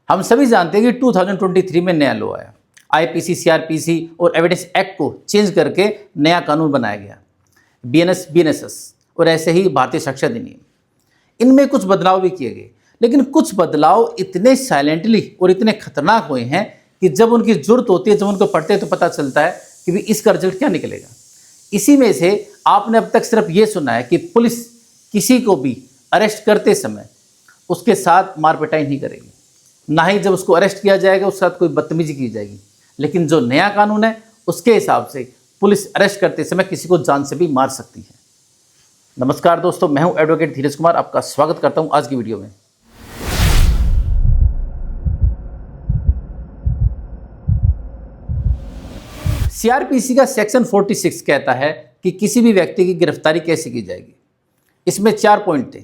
हम सभी जानते हैं कि 2023 में नया लॉ आया, आईपीसी, सीआरपीसी और एविडेंस एक्ट को चेंज करके नया कानून बनाया गया, बीएनएस, बीएनएसएस और ऐसे ही भारतीय साक्षर अधिनियम। इनमें कुछ बदलाव भी किए गए, लेकिन कुछ बदलाव इतने साइलेंटली और इतने खतरनाक हुए हैं कि जब उनकी जरूरत होती है, जब उनको पढ़ते हैं तो पता चलता है कि भी इसका रिजल्ट क्या निकलेगा। इसी में से आपने अब तक सिर्फ ये सुना है कि पुलिस किसी को भी अरेस्ट करते समय उसके साथ मारपिटाई नहीं करेगी, ना ही जब उसको अरेस्ट किया जाएगा उसके साथ कोई बदतमीजी की जाएगी। लेकिन जो नया कानून है उसके हिसाब से पुलिस अरेस्ट करते समय किसी को जान से भी मार सकती है। नमस्कार दोस्तों, मैं हूं एडवोकेट धीरज कुमार, आपका स्वागत करता हूं आज की वीडियो में। सीआरपीसी का सेक्शन 46 कहता है कि किसी भी व्यक्ति की गिरफ्तारी कैसे की जाएगी। इसमें 4 पॉइंट थे,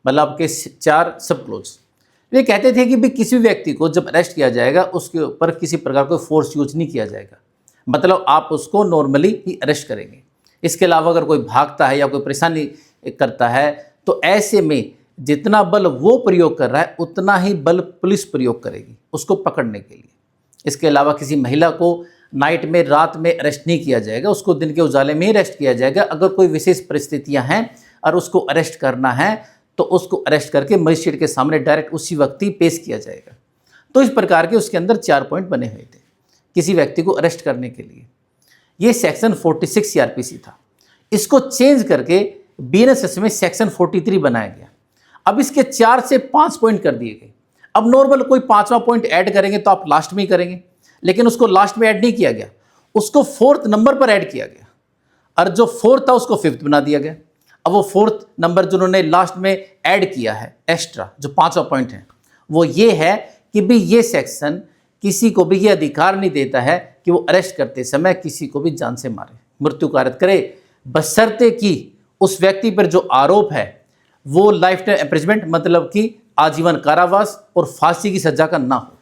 मतलब आपके 4 सब क्लोज। ये कहते थे कि भी किसी भी व्यक्ति को जब अरेस्ट किया जाएगा उसके ऊपर किसी प्रकार का फोर्स यूज नहीं किया जाएगा, मतलब आप उसको नॉर्मली ही अरेस्ट करेंगे। इसके अलावा अगर कोई भागता है या कोई परेशानी करता है तो ऐसे में जितना बल वो प्रयोग कर रहा है उतना ही बल पुलिस प्रयोग करेगी उसको पकड़ने के लिए। इसके अलावा किसी महिला को नाइट में, रात में अरेस्ट नहीं किया जाएगा, उसको दिन के उजाले में ही अरेस्ट किया जाएगा। अगर कोई विशेष परिस्थितियां हैं और उसको अरेस्ट करना है तो उसको अरेस्ट करके मजिस्ट्रेट के सामने डायरेक्ट उसी वक्त ही पेश किया जाएगा। तो इस प्रकार के उसके अंदर 4 पॉइंट बने हुए थे किसी व्यक्ति को अरेस्ट करने के लिए। ये सेक्शन 46 सीआरपीसी था। इसको चेंज करके बीएनएसएस में सेक्शन 43 बनाया गया। अब इसके 4 से 5 पॉइंट कर दिए गए। अब नॉर्मल कोई 5वां पॉइंट ऐड करेंगे तो आप लास्ट में ही करेंगे, लेकिन उसको लास्ट में ऐड नहीं किया गया, उसको 4th नंबर पर ऐड किया गया और जो 4th था उसको 5th बना दिया गया। अब वो 4th नंबर जो उन्होंने लास्ट में ऐड किया है एक्स्ट्रा, जो 5वां पॉइंट है, वो ये है कि भी ये सेक्शन किसी को भी ये अधिकार नहीं देता है कि वो अरेस्ट करते समय किसी को भी जान से मारे, मृत्यु कारक करे, बशर्ते कि उस व्यक्ति पर जो आरोप है वो लाइफ टाइम इम्प्रिजनमेंट, मतलब कि आजीवन कारावास और फांसी की सजा का ना हो।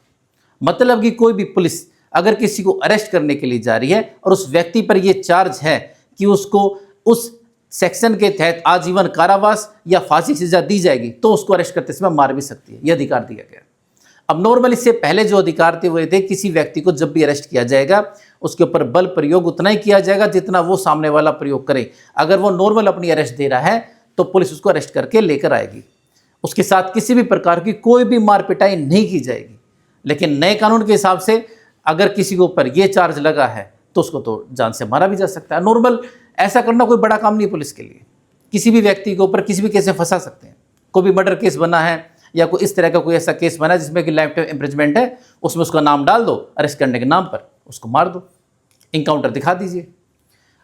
मतलब कि कोई भी पुलिस अगर किसी को अरेस्ट करने के लिए जा रही है और उस व्यक्ति पर यह चार्ज है कि उसको उस सेक्शन के तहत आजीवन कारावास या फांसी की सजा दी जाएगी तो उसको अरेस्ट करते समय मार भी सकती है, यह अधिकार दिया गया। अब नॉर्मल इससे पहले जो अधिकार थे वो थे किसी व्यक्ति को जब भी अरेस्ट किया जाएगा उसके ऊपर बल प्रयोग उतना ही किया जाएगा जितना वो सामने वाला प्रयोग करे। अगर वो नॉर्मल अपनी अरेस्ट दे रहा है तो पुलिस उसको अरेस्ट करके लेकर आएगी, उसके साथ किसी भी प्रकार की कोई भी मार पिटाई नहीं की जाएगी। लेकिन नए कानून के हिसाब से अगर किसी के ऊपर ये चार्ज लगा है तो उसको तो जान से मारा भी जा सकता है। नॉर्मल ऐसा करना कोई बड़ा काम नहीं पुलिस के लिए। किसी भी व्यक्ति के ऊपर किसी भी केस में फंसा सकते हैं। कोई भी मर्डर केस बना है या कोई इस तरह का कोई ऐसा केस बना है जिसमें कि लाइफ टाइम इम्प्रिजनमेंट है, उसमें उसका नाम डाल दो, अरेस्ट करने के नाम पर उसको मार दो, इनकाउंटर दिखा दीजिए।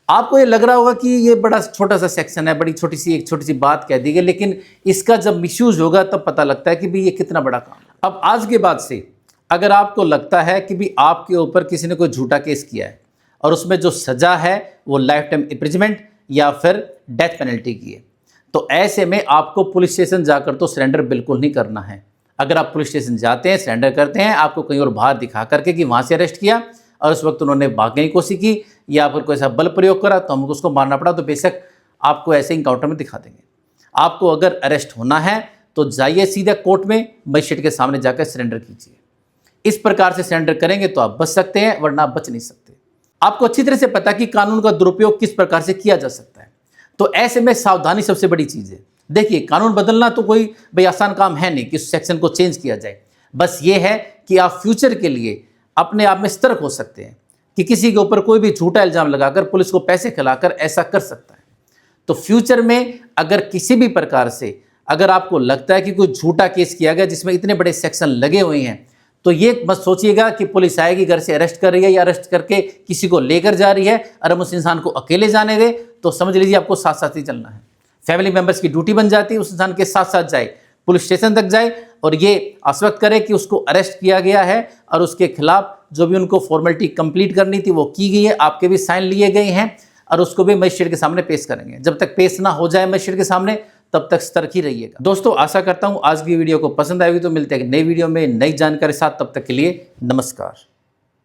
आपको ये लग रहा होगा कि ये बड़ा छोटा सा सेक्शन है, बड़ी छोटी सी बात कह दी गई, लेकिन इसका जब मिसयूज होगा तब पता लगता है कि भी ये कितना बड़ा काम है। अब आज के बाद से अगर आपको लगता है कि भी आपके ऊपर किसी ने कोई झूठा केस किया है और उसमें जो सज़ा है वो लाइफ टाइम इम्प्रिजनमेंट या फिर डेथ पेनल्टी की है, तो ऐसे में आपको पुलिस स्टेशन जाकर तो सरेंडर बिल्कुल नहीं करना है। अगर आप पुलिस स्टेशन जाते हैं, सरेंडर करते हैं, आपको कहीं और बाहर दिखा करके कि वहाँ से अरेस्ट किया और उस वक्त उन्होंने भागने की कोशिश की या फिर कोई ऐसा बल प्रयोग करा तो हमको उसको मारना पड़ा, तो बेशक आपको ऐसे इनकाउंटर में दिखा देंगे। आपको अगर अरेस्ट होना है तो जाइए सीधा कोर्ट में, मजिस्ट्रेट के सामने जाकर सरेंडर कीजिए। इस प्रकार से सरेंडर करेंगे तो आप बच सकते हैं, वरना आप बच नहीं सकते। आपको अच्छी तरह से पता कि कानून का दुरुपयोग किस प्रकार से किया जा सकता है, तो ऐसे में सावधानी सबसे बड़ी चीज़ है। देखिए, कानून बदलना तो कोई भाई आसान काम है नहीं कि उस सेक्शन को चेंज किया जाए। बस ये है कि आप फ्यूचर के लिए अपने आप में सतर्क हो सकते हैं कि किसी के ऊपर कोई भी झूठा इल्जाम लगाकर पुलिस को पैसे खिलाकर ऐसा कर सकता है। तो फ्यूचर में अगर किसी भी प्रकार से अगर आपको लगता है कि कोई झूठा केस किया गया जिसमें इतने बड़े सेक्शन लगे हुए हैं, तो ये मत सोचिएगा कि पुलिस आएगी, घर से अरेस्ट कर रही है या अरेस्ट करके किसी को लेकर जा रही है और हम उस इंसान को अकेले जाने दें, तो समझ लीजिए आपको साथ साथ ही चलना है। फैमिली मेंबर्स की ड्यूटी बन जाती है, उस इंसान के साथ साथ जाए, पुलिस स्टेशन तक जाए और ये आश्वस्त करे कि उसको अरेस्ट किया गया है और उसके खिलाफ जो भी उनको फॉर्मेलिटी कंप्लीट करनी थी वो की गई है, आपके भी साइन लिए गए हैं और उसको भी मजिस्ट्रेट के सामने पेश करेंगे। जब तक पेश ना हो जाए मजिस्ट्रेट के सामने तब तक सतर्क ही रहिएगा। दोस्तों, आशा करता हूं आज की वीडियो को पसंद आएगी। तो मिलते हैं नई वीडियो में नई जानकारी साथ, तब तक के लिए नमस्कार।